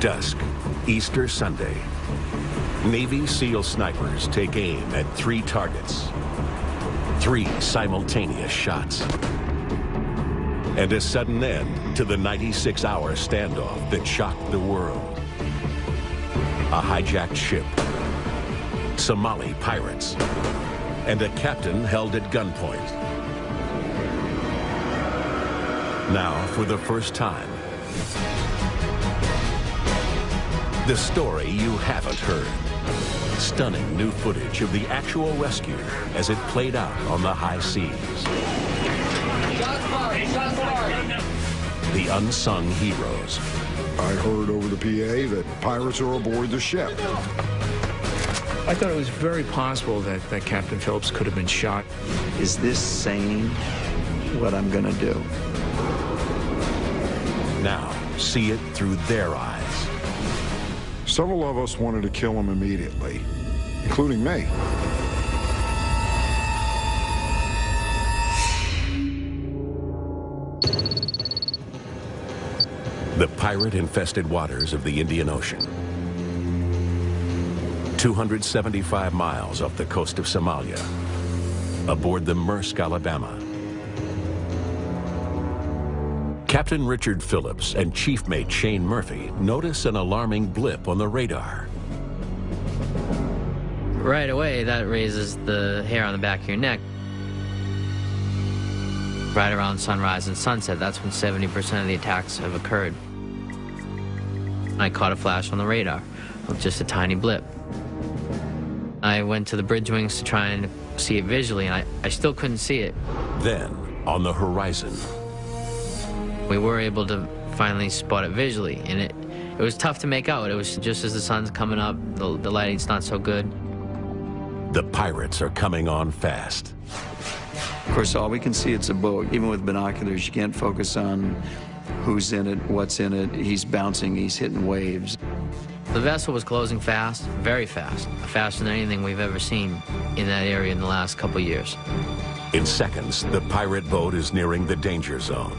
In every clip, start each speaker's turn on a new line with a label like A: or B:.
A: Dusk, Easter Sunday. Navy SEAL snipers take aim at 3 targets. 3 simultaneous shots. And a sudden end to the 96-hour standoff that shocked the world. A hijacked ship, Somali pirates, and a captain held at gunpoint. Now, for the first time, the story you haven't heard. Stunning new footage of the actual rescue as it played out on the high seas. The unsung heroes.
B: I heard over the PA that pirates are aboard the ship.
C: I thought it was very possible that Captain Phillips could have been shot.
D: Is this saying what I'm going to do?
A: Now, see it through their eyes.
B: Several of us wanted to kill him immediately, including me.
A: The pirate-infested waters of the Indian Ocean. 275 miles off the coast of Somalia, aboard the Maersk, Alabama. Captain Richard Phillips and chief mate Shane Murphy notice an alarming blip on the radar.
E: Right away, that raises the hair on the back of your neck. Right around sunrise and sunset, that's when 70% of the attacks have occurred. I caught a flash on the radar of just a tiny blip. I went to the bridge wings to try and see it visually, and I still couldn't see it.
A: Then, on the horizon,
E: we were able to finally spot it visually, and it was tough to make out. It was just as the sun's coming up, the lighting's not so good.
A: the pirates are coming on fast.
D: Of course, all we can see is a boat. Even with binoculars, you can't focus on who's in it, what's in it. He's bouncing, he's hitting waves.
E: The vessel was closing fast, very fast, faster than anything we've ever seen in that area in the last couple years.
A: In seconds, the pirate boat is nearing the danger zone.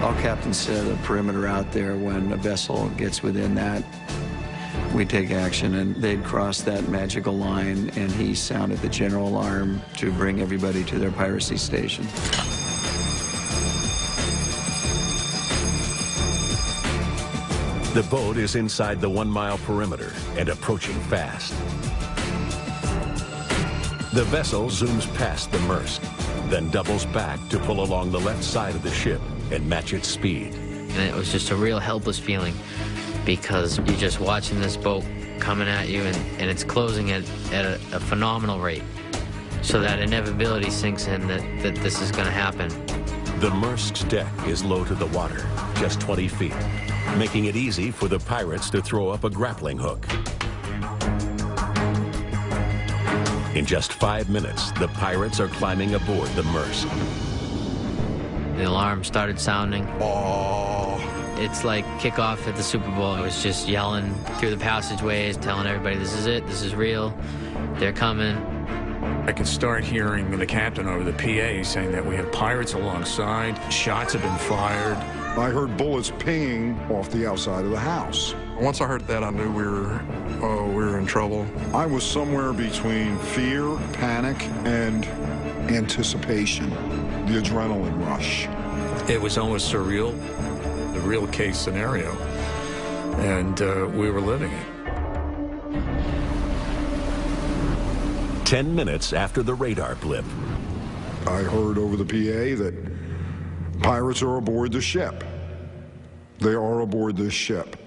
D: All captains set a perimeter out there. When a vessel gets within that, we take action, and they'd cross that magical line, and he sounded the general alarm to bring everybody to their piracy station.
A: The boat is inside the 1-mile perimeter and approaching fast. The vessel zooms past the Maersk, then doubles back to pull along the left side of the ship and match its speed.
E: And it was just a real helpless feeling, because you're just watching this boat coming at you, and it's closing at a phenomenal rate. So that inevitability sinks in that this is going to happen.
A: The Maersk's deck is low to the water, just 20 feet, making it easy for the pirates to throw up a grappling hook. In just 5 minutes, the pirates are climbing aboard the Maersk.
E: The alarm started sounding. It's like kickoff at the Super Bowl. I was just yelling through the passageways, telling everybody, this is it, this is real, they're coming.
C: I could start hearing the captain over the PA saying that we have pirates alongside, shots have been fired.
B: I heard bullets pinging off the outside of the house.
F: Once I heard that, I knew we were in trouble.
B: I was somewhere between fear, panic, and anticipation, the adrenaline rush.
C: It was almost surreal, the real case scenario, and we were living it.
A: 10 minutes after the radar blip,
B: I heard over the PA that pirates are aboard the ship. They are aboard this ship.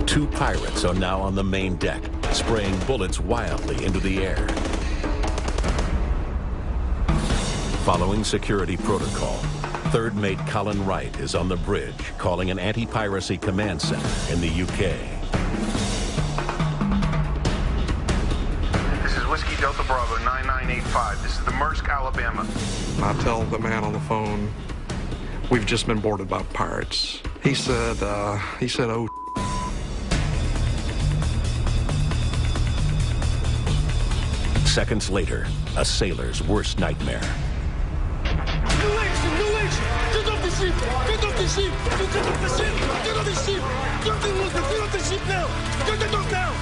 A: Two pirates are now on the main deck, spraying bullets wildly into the air. Following security protocol, Third Mate Colin Wright is on the bridge calling an anti-piracy command center in the UK.
G: This is Whiskey Delta Bravo 9985. This is the Maersk, Alabama.
F: I tell the man on the phone, we've just been boarded by pirates. He said, oh,
A: Seconds later, a sailor's worst nightmare.
H: Ladies and the ship! Get off the ship! Get off the ship! Get off the ship now! Get it off now!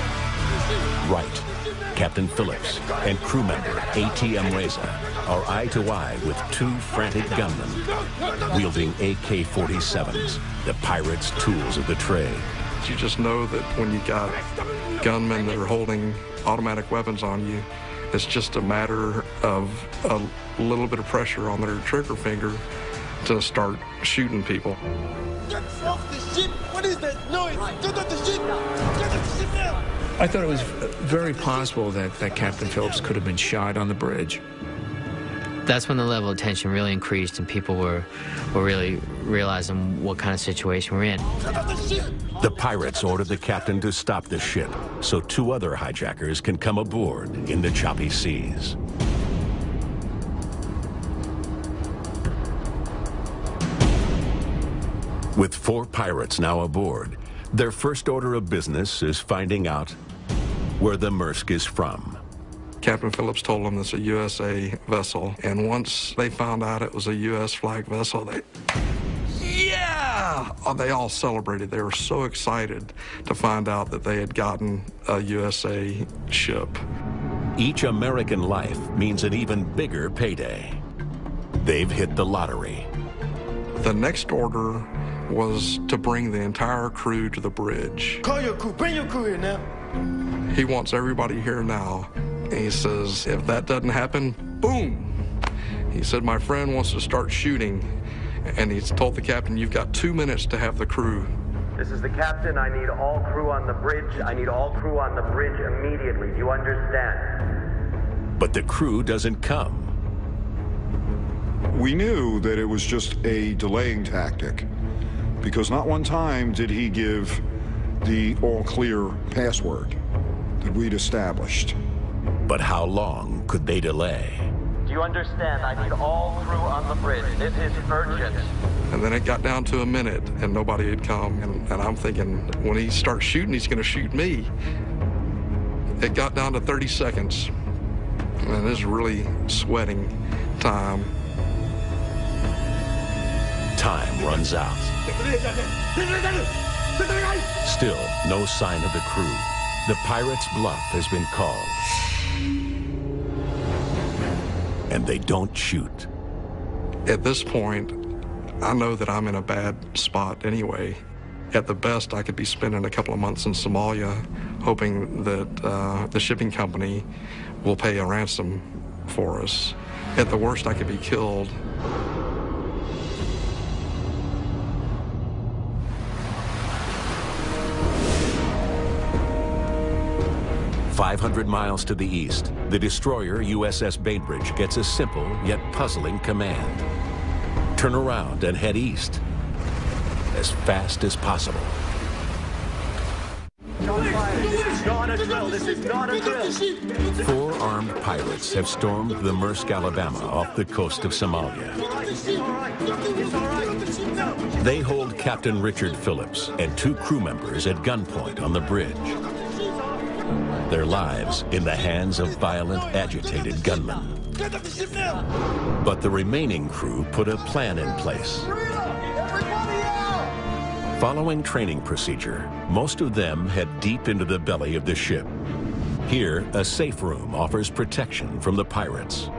A: Right. Captain Phillips and crew member ATM Reza are eye to eye with two frantic gunmen wielding AK-47s, the pirates' tools of the trade.
F: You just know that when you got gunmen that are holding automatic weapons on you, it's just a matter of a little bit of pressure on their trigger finger to start shooting people.
H: Get off the ship! What is that noise? Get off the ship! Get off the ship now!
C: I thought it was very possible that Captain Phillips could have been shot on the bridge.
E: That's when the level of tension really increased and people were really realizing what kind of situation we're in.
A: The pirates ordered the captain to stop the ship so two other hijackers can come aboard in the choppy seas. With 4 pirates now aboard, their first order of business is finding out where the Maersk is from.
F: Captain Phillips told them it's a USA vessel, and once they found out it was a US flag vessel, they all celebrated. They were so excited to find out that they had gotten a USA ship.
A: Each American life means an even bigger payday. They've hit the lottery.
F: The next order was to bring the entire crew to the bridge.
H: Call your crew. Bring your crew here now.
F: He wants everybody here now. And he says, if that doesn't happen, boom. He said, my friend wants to start shooting. And he's told the captain, you've got 2 minutes to have the crew.
I: This is the captain. I need all crew on the bridge. I need all crew on the bridge immediately. Do you understand?
A: But the crew doesn't come.
B: We knew that it was just a delaying tactic, because not one time did he give the all-clear password that we'd established.
A: But how long could they delay?
I: Do you understand? I need all crew on the bridge. This is urgent.
F: And then it got down to a minute, and nobody had come. And I'm thinking, when he starts shooting, he's going to shoot me. It got down to 30 seconds. And it's really sweating time.
A: Time runs out. Still, no sign of the crew. The pirates' bluff has been called. And they don't shoot.
F: At this point, I know that I'm in a bad spot anyway. At the best, I could be spending a couple of months in Somalia, hoping that the shipping company will pay a ransom for us. At the worst, I could be killed.
A: 500 miles to the east, the destroyer USS Bainbridge gets a simple yet puzzling command. Turn around and head east as fast as possible.
I: Not a drill. This is not a drill.
A: 4 armed pirates have stormed the Maersk, Alabama, off the coast of Somalia. They hold Captain Richard Phillips and 2 crew members at gunpoint on the bridge. Their lives in the hands of violent, agitated gunmen. But the remaining crew put a plan in place. Following training procedure, most of them head deep into the belly of the ship. Here, a safe room offers protection from the pirates.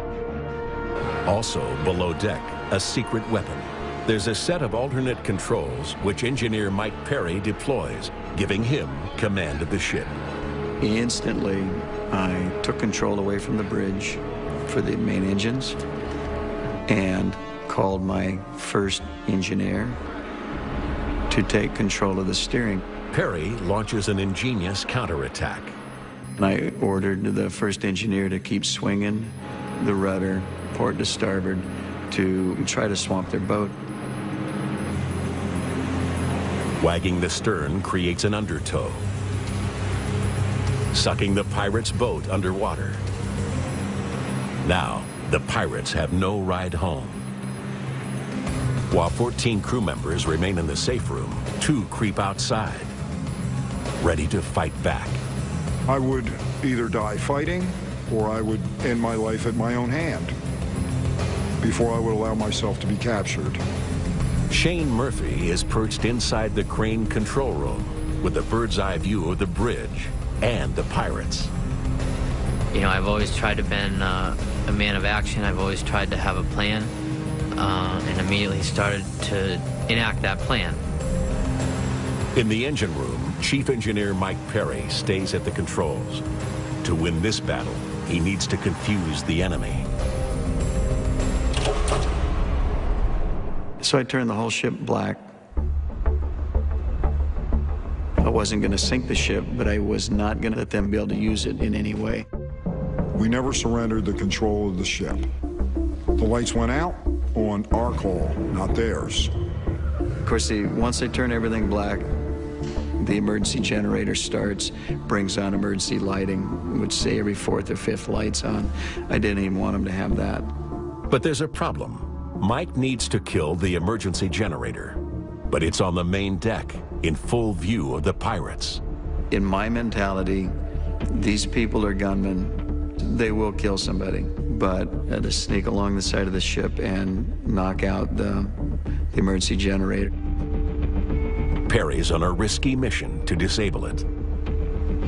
A: Also, below deck, a secret weapon. There's a set of alternate controls which engineer Mike Perry deploys, giving him command of the ship.
D: Instantly, I took control away from the bridge for the main engines and called my first engineer to take control of the steering.
A: Perry launches an ingenious counterattack.
D: And I ordered the first engineer to keep swinging the rudder, port to starboard, to try to swamp their boat.
A: Wagging the stern creates an undertow, sucking the pirates' boat underwater. Now, the pirates have no ride home. While 14 crew members remain in the safe room, 2 creep outside, ready to fight back.
B: I would either die fighting, or I would end my life at my own hand before I would allow myself to be captured.
A: Shane Murphy is perched inside the crane control room with a bird's eye view of the bridge and the pirates.
E: You know, I've always tried to be a man of action. I've always tried to have a plan, and immediately started to enact that plan.
A: In the engine room, Chief Engineer Mike Perry stays at the controls. To win this battle, he needs to confuse the enemy.
D: So I turned the whole ship black. I wasn't going to sink the ship, but I was not going to let them be able to use it in any way.
B: We never surrendered the control of the ship. The lights went out on our call, not theirs.
D: Of course, once I turn everything black, the emergency generator starts, brings on emergency lighting, which say every fourth or fifth light's on. I didn't even want them to have that.
A: But there's a problem. Mike needs to kill the emergency generator, but it's on the main deck in full view of the pirates.
D: In my mentality, these people are gunmen. They will kill somebody, but I had to sneak along the side of the ship and knock out the emergency generator.
A: Perry's on a risky mission to disable it.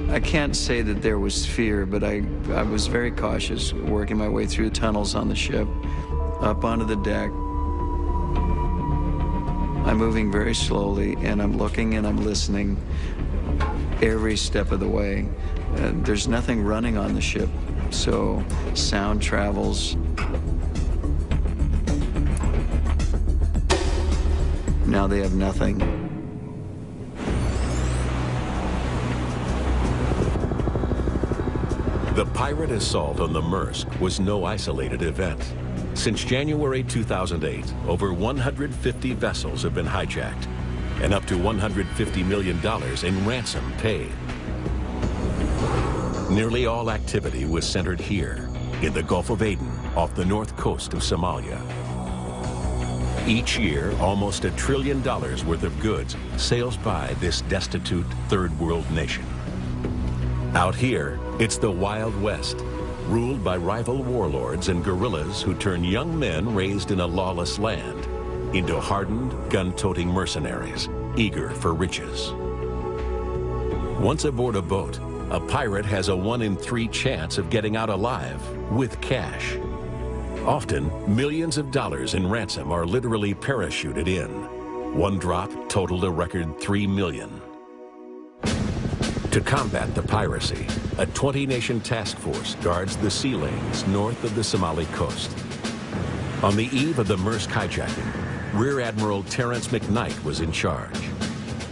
D: I can't say that there was fear, but I was very cautious, working my way through tunnels on the ship, up onto the deck. I'm moving very slowly, and I'm looking and I'm listening every step of the way. There's nothing running on the ship, so sound travels. Now they have nothing.
A: The pirate assault on the Maersk was no isolated event. Since January 2008, over 150 vessels have been hijacked, and up to $150 million in ransom paid. Nearly all activity was centered here, in the Gulf of Aden, off the north coast of Somalia. Each year, almost $1 trillion worth of goods sails by this destitute third world nation. Out here, it's the Wild West, ruled by rival warlords and guerrillas who turn young men raised in a lawless land into hardened, gun-toting mercenaries, eager for riches. Once aboard a boat, a pirate has a 1 in 3 chance of getting out alive with cash. Often, millions of dollars in ransom are literally parachuted in. One drop totaled a record $3 million. To combat the piracy, a 20-nation task force guards the sea lanes north of the Somali coast. On the eve of the Maersk hijacking, Rear Admiral Terrence McKnight was in charge.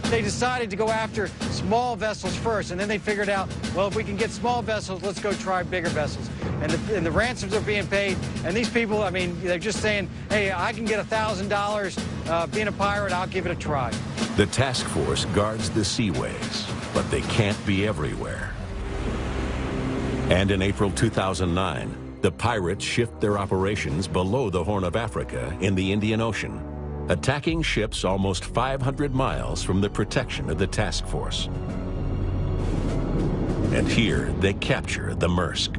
J: They decided to go after small vessels first, and then they figured out, well, if we can get small vessels, let's go try bigger vessels. And the ransoms are being paid, and these people, I mean, they're just saying, hey, I can get $1,000 being a pirate, I'll give it a try.
A: The task force guards the seaways, but they can't be everywhere. And in April 2009, the pirates shift their operations below the Horn of Africa in the Indian Ocean, attacking ships almost 500 miles from the protection of the task force. And here they capture the Maersk.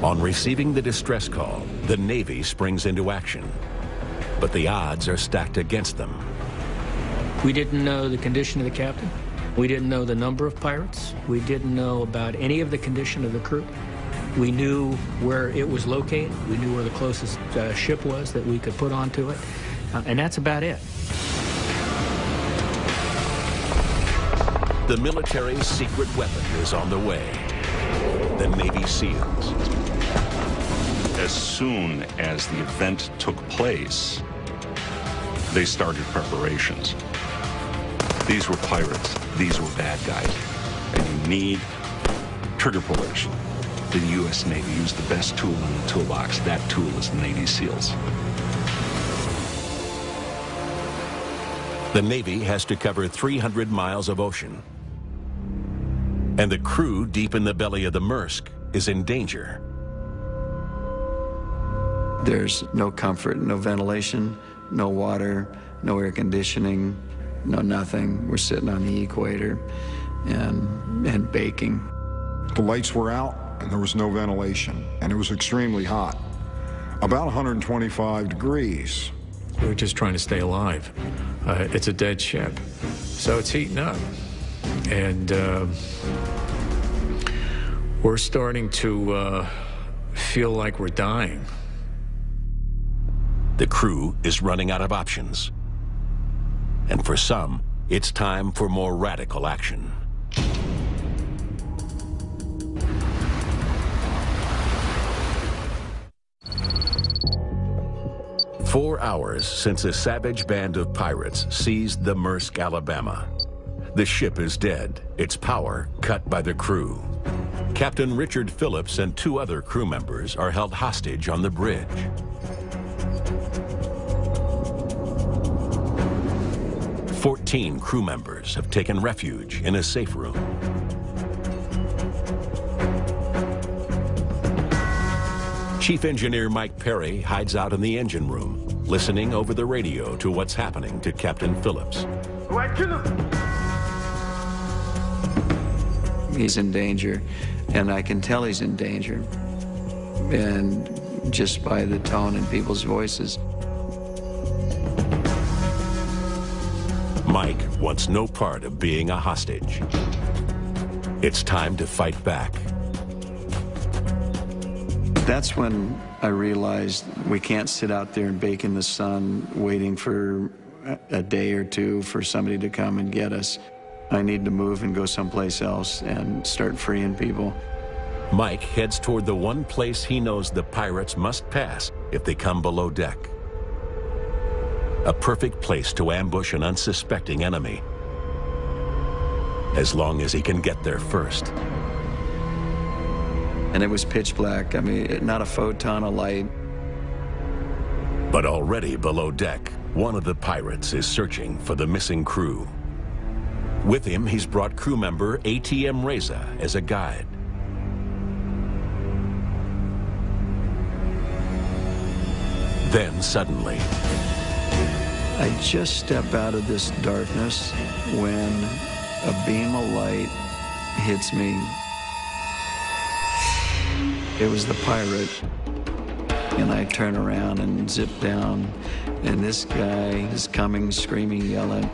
A: On receiving the distress call, the Navy springs into action, but the odds are stacked against them.
K: We didn't know the condition of the captain. We didn't know the number of pirates. We didn't know about any of the condition of the crew. We knew where it was located. We knew where the closest ship was that we could put onto it. And that's about it.
A: The military's secret weapon is on the way. The Navy SEALs.
L: As soon as the event took place, they started preparations. These were pirates. These were bad guys. And you need trigger pullers. The U.S. Navy used the best tool in the toolbox. That tool is the Navy SEALs.
A: The Navy has to cover 300 miles of ocean. And the crew deep in the belly of the Maersk is in danger.
D: There's no comfort, no ventilation, no water, no air conditioning, no nothing. We're sitting on the equator and baking.
B: The lights were out and there was no ventilation, and it was extremely hot. About 125 degrees.
C: We're just trying to stay alive. It's a dead ship. So it's heating up. And we're starting to feel like we're dying.
A: The crew is running out of options. And for some, it's time for more radical action. "4 hours since a savage band of pirates seized the Maersk, Alabama. The ship is dead, its power cut by the crew. Captain Richard Phillips and 2 other crew members are held hostage on the bridge. "14 crew members have taken refuge in a safe room. Chief Engineer Mike Perry hides out in the engine room, listening over the radio to what's happening to Captain Phillips.
D: He's in danger, and I can tell he's in danger. And just by the tone in people's voices.
A: Mike wants no part of being a hostage. It's time to fight back.
D: That's when I realized we can't sit out there and bake in the sun waiting for a day or two for somebody to come and get us. I need to move and go someplace else and start freeing people.
A: Mike heads toward the one place he knows the pirates must pass if they come below deck. A perfect place to ambush an unsuspecting enemy, as long as he can get there first.
D: And it was pitch black. I mean, not a photon of light.
A: But already below deck, one of the pirates is searching for the missing crew. With him, he's brought crew member ATM Reza as a guide. Then suddenly,
D: I just step out of this darkness when a beam of light hits me. It was the pirate, and I turn around and zip down, and this guy is coming, screaming, yelling.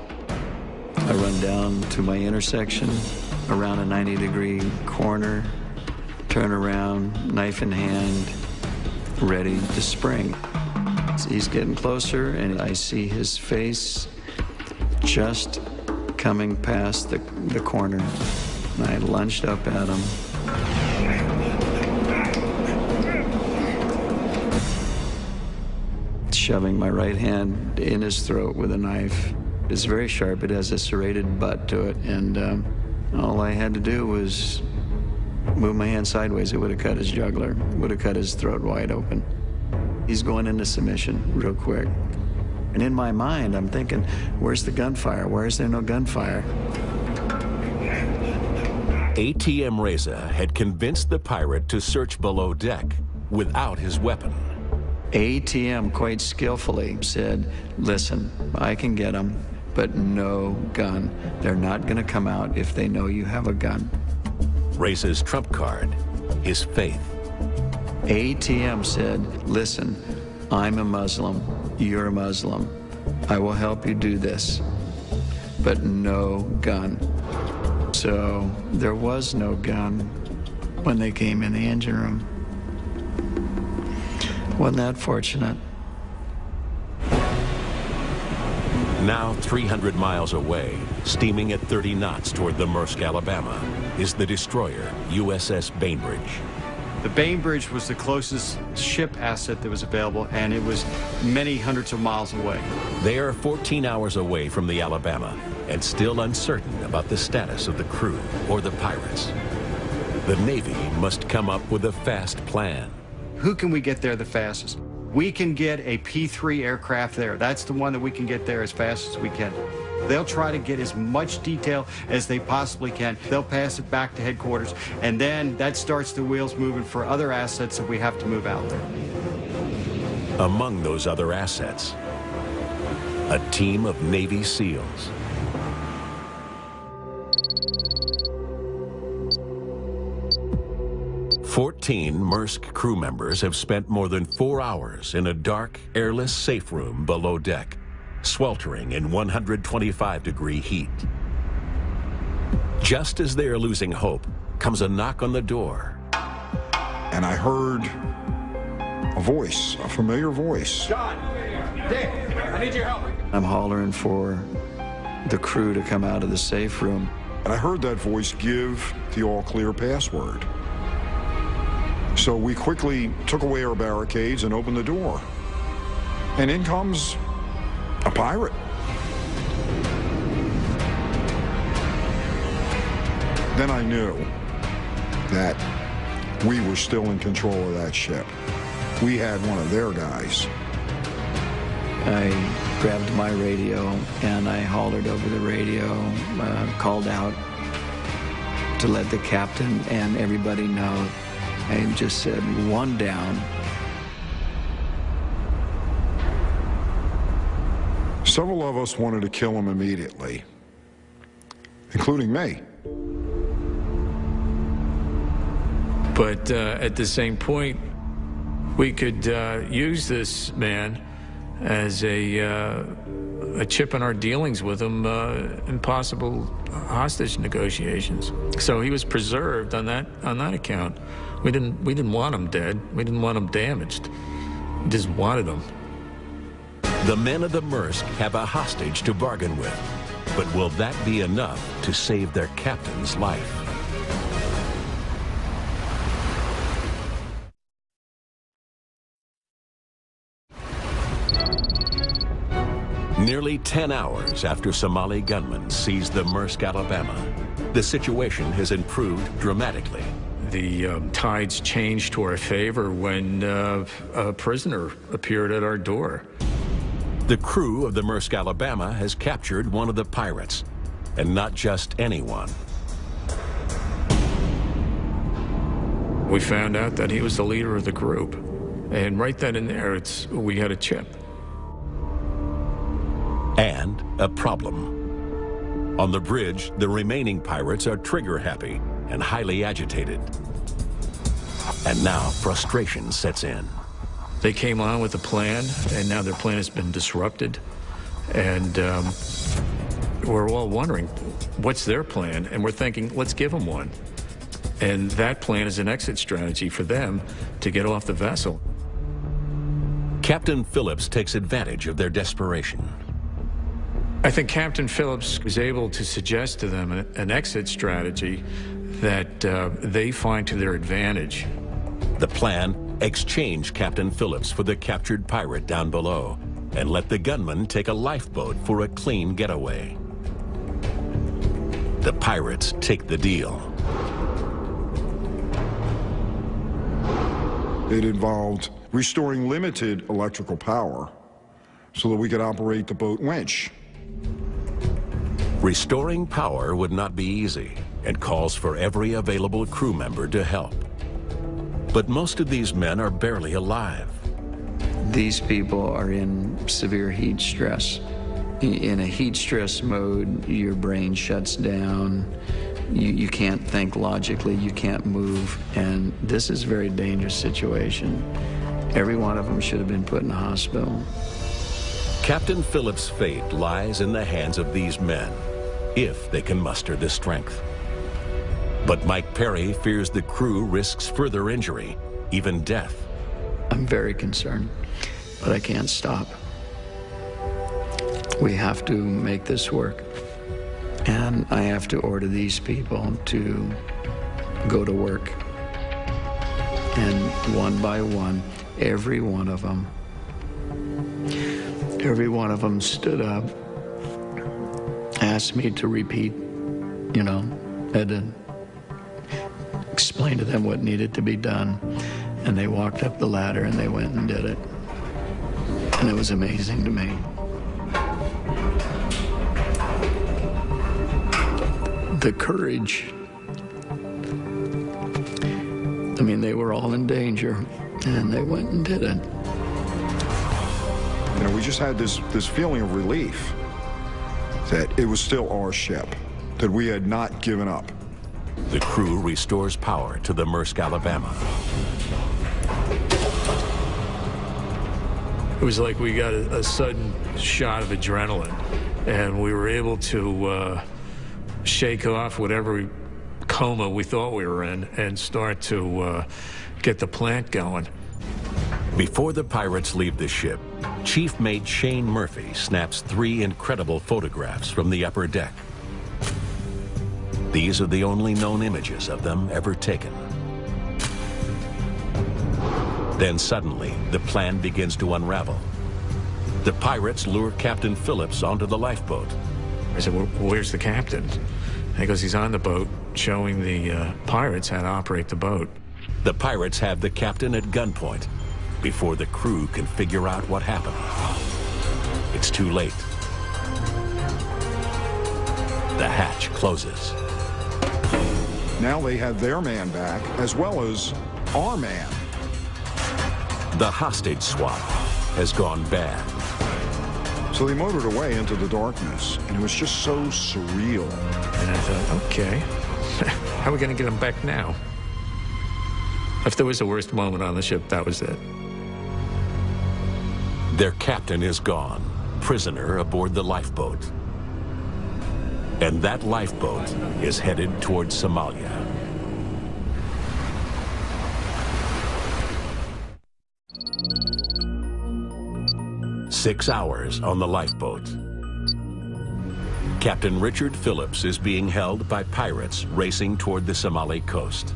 D: I run down to my intersection, around a 90-degree corner, turn around, knife in hand, ready to spring. He's getting closer, and I see his face just coming past the corner. And I lunged up at him. Shoving my right hand in his throat with a knife. It's very sharp. It has a serrated butt to it, and all I had to do was move my hand sideways. It would have cut his jugular, would have cut his throat wide open. He's going into submission real quick. And in my mind, I'm thinking, where's the gunfire? Why is there no gunfire?
A: ATM Reza had convinced the pirate to search below deck without his weapon.
D: ATM quite skillfully said, listen, I can get them, but no gun. They're not going to come out if they know you have a gun.
A: Reza's trump card, his faith.
D: ATM said, listen, I'm a Muslim, you're a Muslim. I will help you do this, but no gun. So there was no gun when they came in the engine room. Wasn't that fortunate?
A: Now 300 miles away, steaming at 30 knots toward the Maersk, Alabama, is the destroyer USS Bainbridge.
J: The Bainbridge was the closest ship asset that was available, and it was many hundreds of miles away.
A: They are 14 hours away from the Alabama and still uncertain about the status of the crew or the pirates. The Navy must come up with a fast plan.
J: Who can we get there the fastest? We can get a P-3 aircraft there. That's the one that we can get there as fast as we can. They'll try to get as much detail as they possibly can. They'll pass it back to headquarters, and then that starts the wheels moving for other assets that we have to move out there.
A: Among those other assets, a team of Navy SEALs. 14 Maersk crew members have spent more than 4 hours in a dark, airless safe room below deck, sweltering in 125-degree heat. Just as they are losing hope, comes a knock on the door.
B: And I heard a voice, a familiar voice.
J: John, Dick, I need your help.
D: I'm hollering for the crew to come out of the safe room.
B: And I heard that voice give the all-clear password. So we quickly took away our barricades and opened the door. And in comes a pirate. Then I knew that we were still in control of that ship. We had one of their guys.
D: I grabbed my radio and I hollered over the radio, called out to let the captain and everybody know. I just said, one down.
B: Several of us wanted to kill him immediately, including me.
C: But at the same point, we could use this man as a chip in our dealings with him in possible hostage negotiations. So he was preserved on that account. We didn't want him dead. We didn't want him damaged. We just wanted him.
A: The men of the Maersk have a hostage to bargain with, but will that be enough to save their captain's life? Nearly 10 hours after Somali gunmen seized the Maersk Alabama, the situation has improved dramatically.
C: The tides changed to our favor when a prisoner appeared at our door.
A: The crew of the Maersk Alabama has captured one of the pirates, and not just anyone.
C: We found out that he was the leader of the group, and right then and there, we had a chip.
A: And a problem. On the bridge, the remaining pirates are trigger-happy and highly agitated. And now frustration sets in.
C: They came on with a plan, and now their plan has been disrupted. And we're all wondering, what's their plan? And we're thinking, let's give them one. And that plan is an exit strategy for them to get off the vessel.
A: Captain Phillips takes advantage of their desperation.
C: I think Captain Phillips was able to suggest to them an exit strategy that they find to their advantage.
A: The plan: exchange Captain Phillips for the captured pirate down below and let the gunman take a lifeboat for a clean getaway. The pirates take the deal.
B: It involved restoring limited electrical power so that we could operate the boat winch.
A: Restoring power would not be easy and calls for every available crew member to help. But most of these men are barely alive.
D: These people are in severe heat stress. In a heat stress mode, your brain shuts down. You can't think logically, you can't move, and this is a very dangerous situation. Every one of them should have been put in a hospital.
A: Captain Phillips' fate lies in the hands of these men, if they can muster the strength. But Mike Perry fears the crew risks further injury, even death.
D: I'm very concerned, but I can't stop. We have to make this work. And I have to order these people to go to work. And one by one, every one of them stood up, asked me to repeat, had to explain to them what needed to be done. And they walked up the ladder and they went and did it. And it was amazing to me. The courage. I mean, they were all in danger, and they went and did it.
B: We just had this feeling of relief that it was still our ship, that we had not given up.
A: The crew restores power to the Maersk, Alabama.
C: It was like we got a sudden shot of adrenaline, and we were able to shake off whatever coma we thought we were in and start to get the plant going.
A: Before the pirates leave the ship, Chief Mate Shane Murphy snaps 3 incredible photographs from the upper deck. These are the only known images of them ever taken. Then suddenly, the plan begins to unravel. The pirates lure Captain Phillips onto the lifeboat.
C: I said, well, where's the captain? And he goes, he's on the boat, showing the pirates how to operate the boat.
A: The pirates have the captain at gunpoint before the crew can figure out what happened. It's too late. The hatch closes.
B: Now they had their man back, as well as our man.
A: The hostage swap has gone bad.
B: So they motored away into the darkness, and it was just so surreal.
C: And I thought, okay, how are we going to get him back now? If there was the worst moment on the ship, that was it.
A: Their captain is gone, prisoner aboard the lifeboat. And that lifeboat is headed towards Somalia. Six hours on the lifeboat. Captain Richard Phillips is being held by pirates racing toward the Somali coast.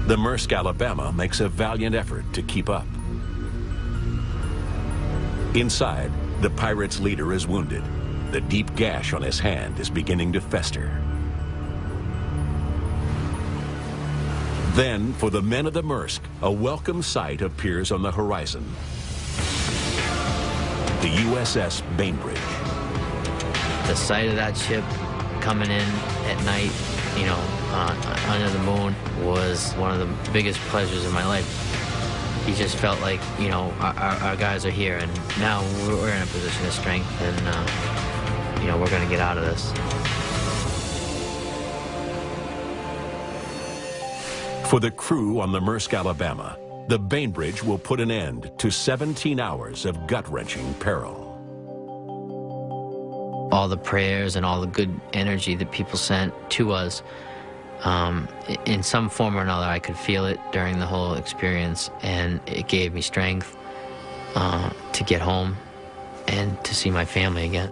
A: The Maersk, Alabama makes a valiant effort to keep up. Inside, the pirate's leader is wounded. The deep gash on his hand is beginning to fester. Then, for the men of the Maersk, a welcome sight appears on the horizon. The USS Bainbridge.
E: The sight of that ship coming in at night, you know, under the moon, was one of the biggest pleasures of my life. You just felt like, you know, our guys are here, and now we're in a position of strength, and, you know, we're going to get out of this.
A: For the crew on the Maersk, Alabama, the Bainbridge will put an end to 17 hours of gut-wrenching peril.
E: All the prayers and all the good energy that people sent to us, in some form or another, I could feel it during the whole experience, and it gave me strength to get home and to see my family again.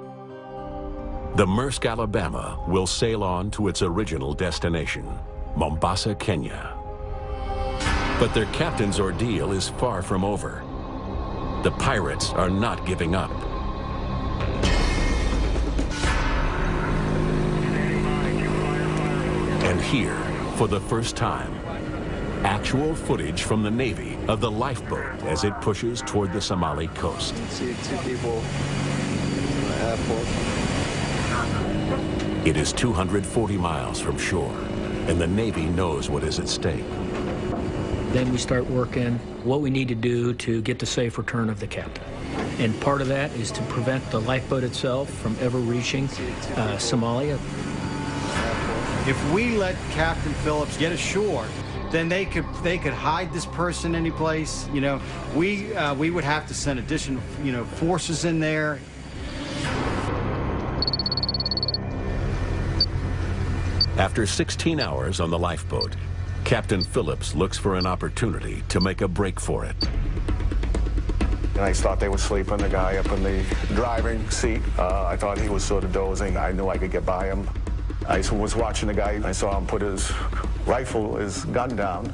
A: The Maersk, Alabama will sail on to its original destination, Mombasa, Kenya. But their captain's ordeal is far from over. The pirates are not giving up. And here, for the first time, actual footage from the Navy of the lifeboat as it pushes toward the Somali coast.
D: See 2 people in the airport.
A: It is 240 miles from shore, and the Navy knows what is at stake.
K: Then we start working what we need to do to get the safe return of the captain. And part of that is to prevent the lifeboat itself from ever reaching Somalia.
J: If we let Captain Phillips get ashore, then they could hide this person any place. You know, we would have to send additional, you know, forces in there.
A: After 16 hours on the lifeboat, Captain Phillips looks for an opportunity to make a break for it.
M: And I thought they were sleeping, the guy up in the driving seat. I thought he was sort of dozing. I knew I could get by him. I was watching the guy. I saw him put his his gun down,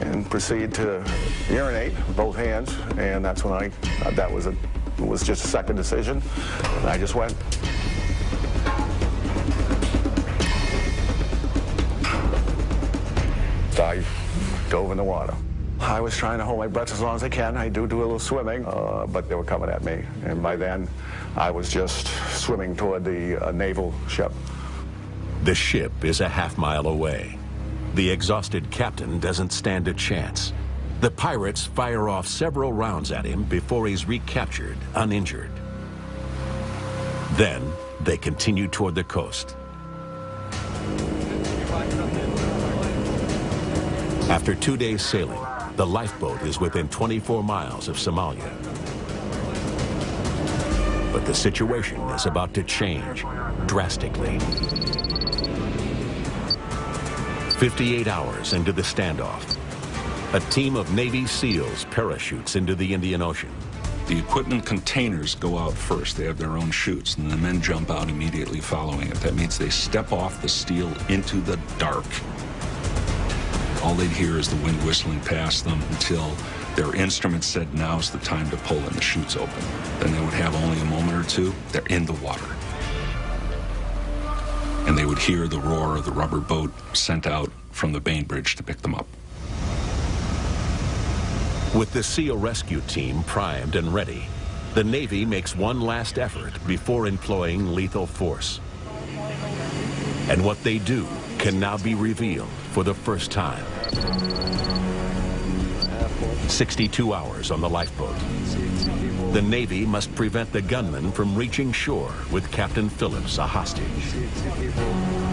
M: and proceed to urinate with both hands. And that's when that was just a second decision. And I just went. I dove in the water. I was trying to hold my breath as long as I can. I do a little swimming, but they were coming at me. And by then, I was just swimming toward the naval ship.
A: The ship is a half-mile away. The exhausted captain doesn't stand a chance. The pirates fire off several rounds at him before he's recaptured, uninjured. Then, They continue toward the coast. After 2 days sailing, the lifeboat is within 24 miles of Somalia. But the situation is about to change drastically. 58 hours into the standoff, a team of Navy SEALs parachutes into the Indian Ocean.
L: The equipment containers go out first. They have their own chutes, and the men jump out immediately following it. That means they step off the steel into the dark. All they'd hear is the wind whistling past them until their instruments said, now's the time to pull, and the chutes open. Then they would have only a moment or two. They're in the water. And they would hear the roar of the rubber boat sent out from the Bainbridge to pick them up.
A: With the SEAL rescue team primed and ready, the Navy makes one last effort before employing lethal force. And what they do can now be revealed for the first time. 62 hours on the lifeboat. The Navy must prevent the gunman from reaching shore with Captain Phillips a hostage.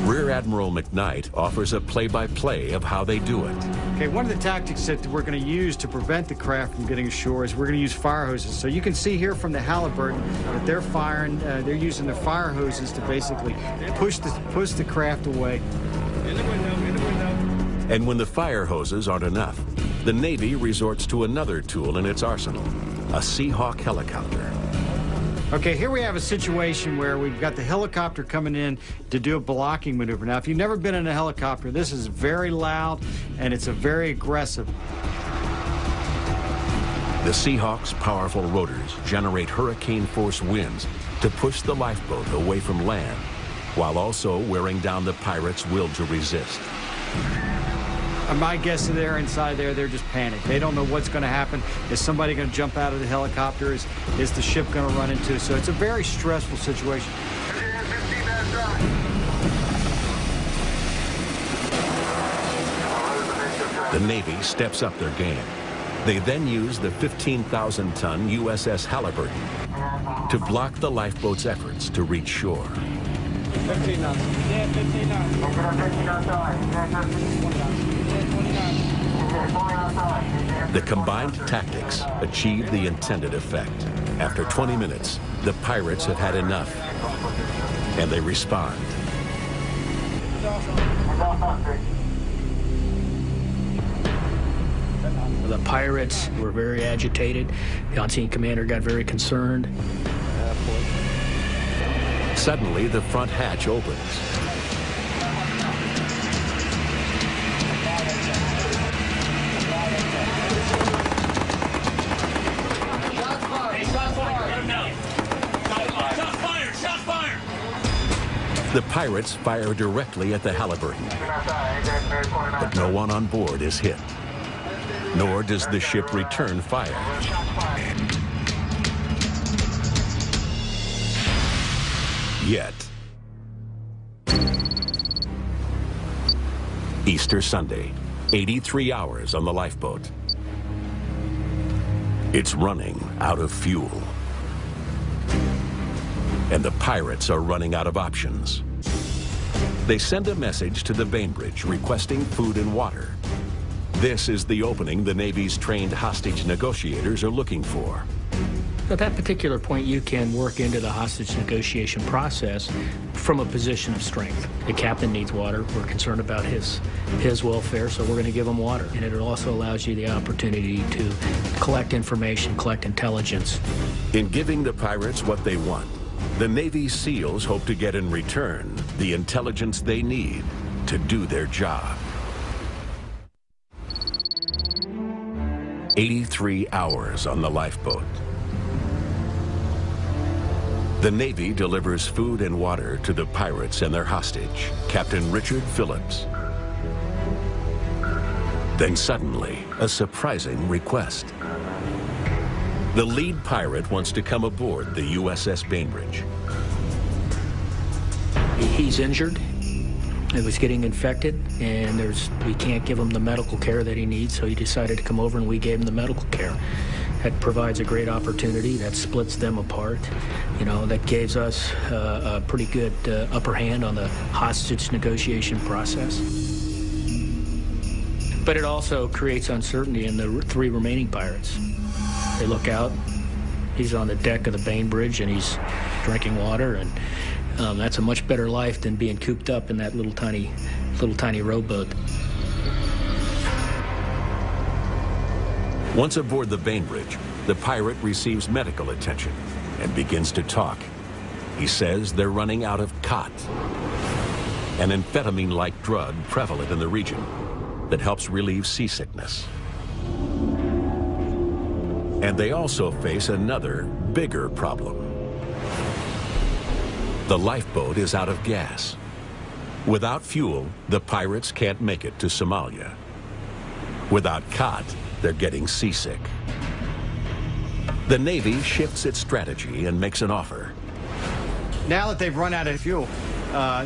A: Rear Admiral McKnight offers a play-by-play of how they do it.
J: Okay, one of the tactics that we're going to use to prevent the craft from getting ashore is we're going to use fire hoses. So you can see here from the Halliburton that they're firing, they're using their fire hoses to basically push the craft away.
A: And when the fire hoses aren't enough, the Navy resorts to another tool in its arsenal, a Seahawk helicopter.
J: Okay, here we have a situation where we've got the helicopter coming in to do a blocking maneuver. Now, if you've never been in a helicopter, this is very loud and it's a very aggressive.
A: The Seahawk's powerful rotors generate hurricane-force winds to push the lifeboat away from land, while also wearing down the pirates' will to resist.
J: My guess is they're inside there, they're just panicked. They don't know what's going to happen. Is somebody going to jump out of the helicopter? Is the ship going to run into? So it's a very stressful situation.
A: The Navy steps up their game. They then use the 15,000-ton USS Halliburton to block the lifeboat's efforts to reach shore.
H: 15 knots. Yeah, 15 knots.
A: The combined tactics achieve the intended effect. After 20 minutes, the pirates have had enough, and they respond.
K: The pirates were very agitated. The on-scene commander got very concerned.
A: Suddenly, the front hatch opens. The pirates fire directly at the Halliburton, but no one on board is hit, nor does the ship return fire. Yet. Easter Sunday, 83 hours on the lifeboat. It's running out of fuel. And the pirates are running out of options. They send a message to the Bainbridge requesting food and water. This is the opening the Navy's trained hostage negotiators are looking for.
K: At that particular point, you can work into the hostage negotiation process from a position of strength. The captain needs water. We're concerned about his welfare, so we're going to give him water. And it also allows you the opportunity to collect information, collect intelligence.
A: In giving the pirates what they want, the Navy SEALs hope to get in return the intelligence they need to do their job. 83 hours on the lifeboat. The Navy delivers food and water to the pirates and their hostage, Captain Richard Phillips. Then suddenly, a surprising request. The lead pirate wants to come aboard the USS Bainbridge.
K: He's injured. He was getting infected, and we can't give him the medical care that he needs, so he decided to come over, and we gave him the medical care. That provides a great opportunity. That splits them apart. That gives us a pretty good upper hand on the hostage negotiation process. But it also creates uncertainty in the 3 remaining pirates. They look out. He's on the deck of the Bainbridge, and he's drinking water, and that's a much better life than being cooped up in that little tiny rowboat.
A: Once aboard the Bainbridge, the pirate receives medical attention and begins to talk. He says they're running out of khat, an amphetamine-like drug prevalent in the region that helps relieve seasickness. And they also face another, bigger problem. The lifeboat is out of gas. Without fuel, the pirates can't make it to Somalia. Without khat, they're getting seasick. The Navy shifts its strategy and makes an offer.
J: Now that they've run out of fuel,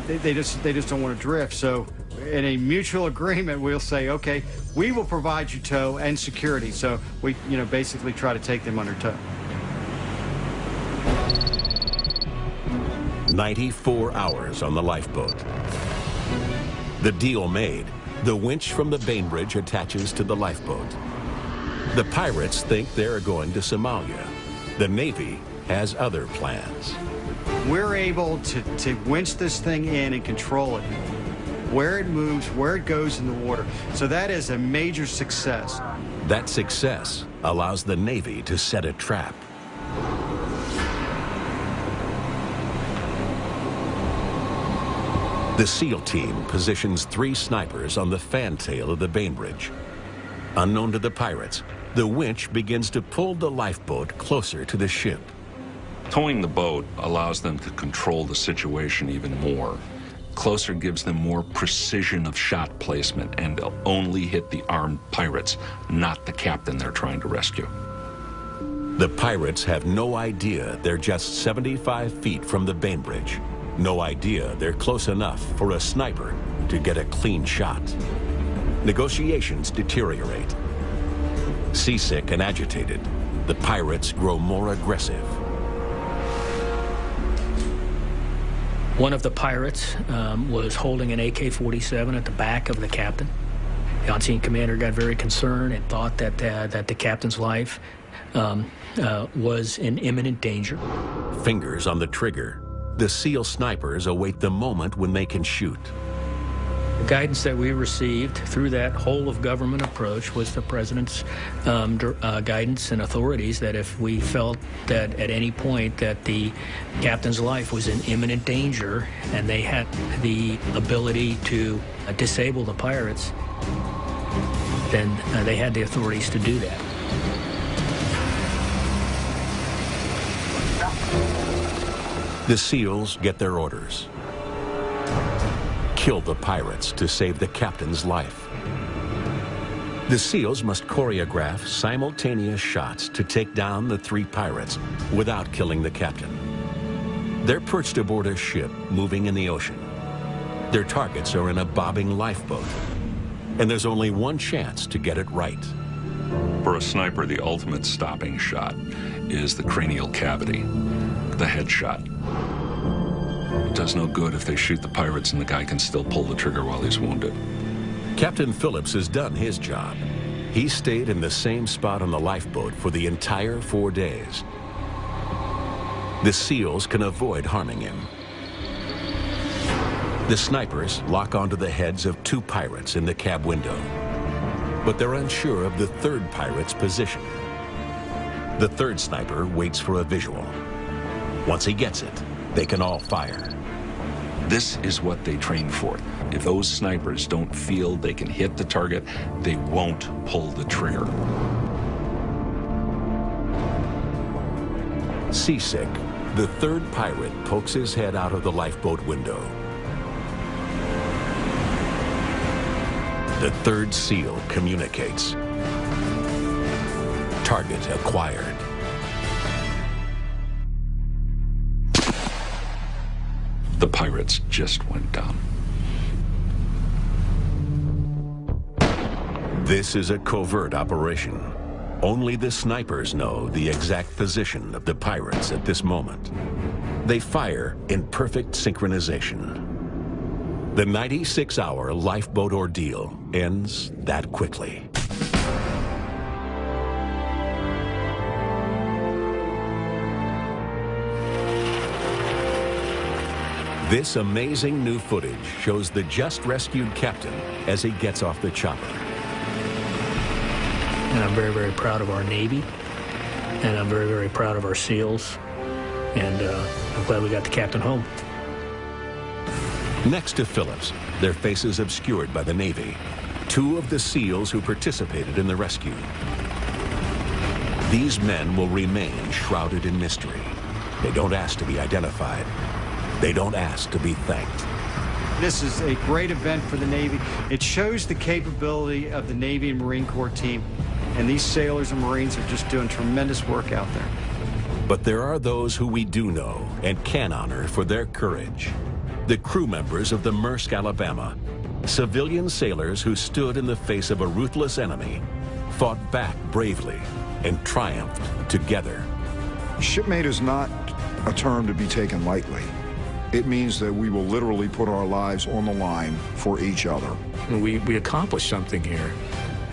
J: they just don't want to drift. So in a mutual agreement, we'll say, okay, we will provide you tow and security. So we, basically try to take them under tow.
A: 94 hours on the lifeboat. The deal made, the winch from the Bainbridge attaches to the lifeboat. The pirates think they're going to Somalia. The Navy has other plans.
J: We're able to winch this thing in and control it, where it moves, where it goes in the water. So that is a major success.
A: That success allows the Navy to set a trap. The SEAL team positions 3 snipers on the fantail of the Bainbridge. Unknown to the pirates, the winch begins to pull the lifeboat closer to the ship.
L: Towing the boat allows them to control the situation even more. Closer gives them more precision of shot placement, and they'll only hit the armed pirates, not the captain they're trying to rescue.
A: The pirates have no idea they're just 75 feet from the Bainbridge. No idea they're close enough for a sniper to get a clean shot. Negotiations deteriorate. Seasick and agitated, the pirates grow more aggressive.
K: One of the pirates was holding an AK-47 at the back of the captain. The on-scene commander got very concerned and thought that the captain's life was in imminent danger.
A: Fingers on the trigger, the SEAL snipers await the moment when they can shoot.
K: The guidance that we received through that whole-of-government approach was the president's guidance and authorities that if we felt that at any point that the captain's life was in imminent danger and they had the ability to disable the pirates, then they had the authorities to do that.
A: The SEALs get their orders. Kill the pirates to save the captain's life. The SEALs must choreograph simultaneous shots to take down the 3 pirates without killing the captain. They're perched aboard a ship moving in the ocean. Their targets are in a bobbing lifeboat, and there's only one chance to get it right.
L: For a sniper, the ultimate stopping shot is the cranial cavity, the headshot. It does no good if they shoot the pirates and the guy can still pull the trigger while he's wounded.
A: Captain Phillips has done his job. He stayed in the same spot on the lifeboat for the entire 4 days. The SEALs can avoid harming him. The snipers lock onto the heads of 2 pirates in the cab window, but they're unsure of the 3rd pirate's position. The 3rd sniper waits for a visual. Once he gets it, they can all fire.
L: This is what they train for. If those snipers don't feel they can hit the target, they won't pull the trigger.
A: Seasick, the 3rd pirate pokes his head out of the lifeboat window. The 3rd SEAL communicates. Target acquired.
L: The pirates just went down.
A: This is a covert operation. Only the snipers know the exact position of the pirates at this moment. They fire in perfect synchronization. The 96-hour lifeboat ordeal ends that quickly. This amazing new footage shows the just rescued captain as he gets off the chopper.
K: And I'm very, very proud of our Navy, and I'm very, very proud of our SEALs, and I'm glad we got the captain home.
A: Next to Phillips, their faces obscured by the Navy, two of the SEALs who participated in the rescue. These men will remain shrouded in mystery. They don't ask to be identified. They don't ask to be thanked.
J: This is a great event for the Navy. It shows the capability of the Navy and Marine Corps team, and these sailors and Marines are just doing tremendous work out there.
A: But there are those who we do know and can honor for their courage. The crew members of the Maersk, Alabama, civilian sailors who stood in the face of a ruthless enemy, fought back bravely, and triumphed together.
B: Shipmate is not a term to be taken lightly. It means that we will literally put our lives on the line for each other.
C: We accomplished something here,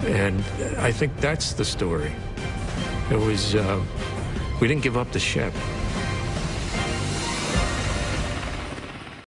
C: and I think that's the story. It was, we didn't give up the ship.